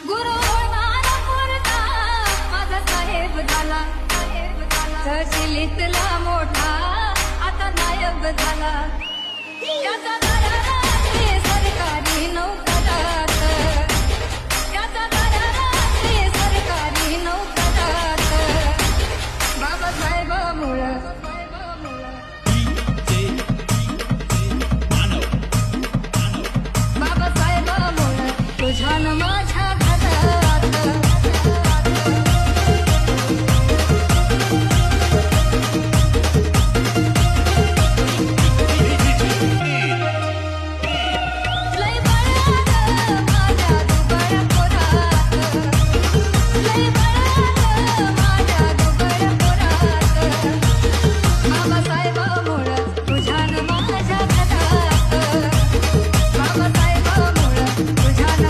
गुरु ज्ञानपूरचा माझा साहेब झाला. तहसीलीतला मोठा आता नायब झाला. त्याचा दारात सरकारी नोकरात, त्याचा दारात सरकारी नोकरात. बाबासाहेबामुळं बाबासाहेबामुळं तुझ्या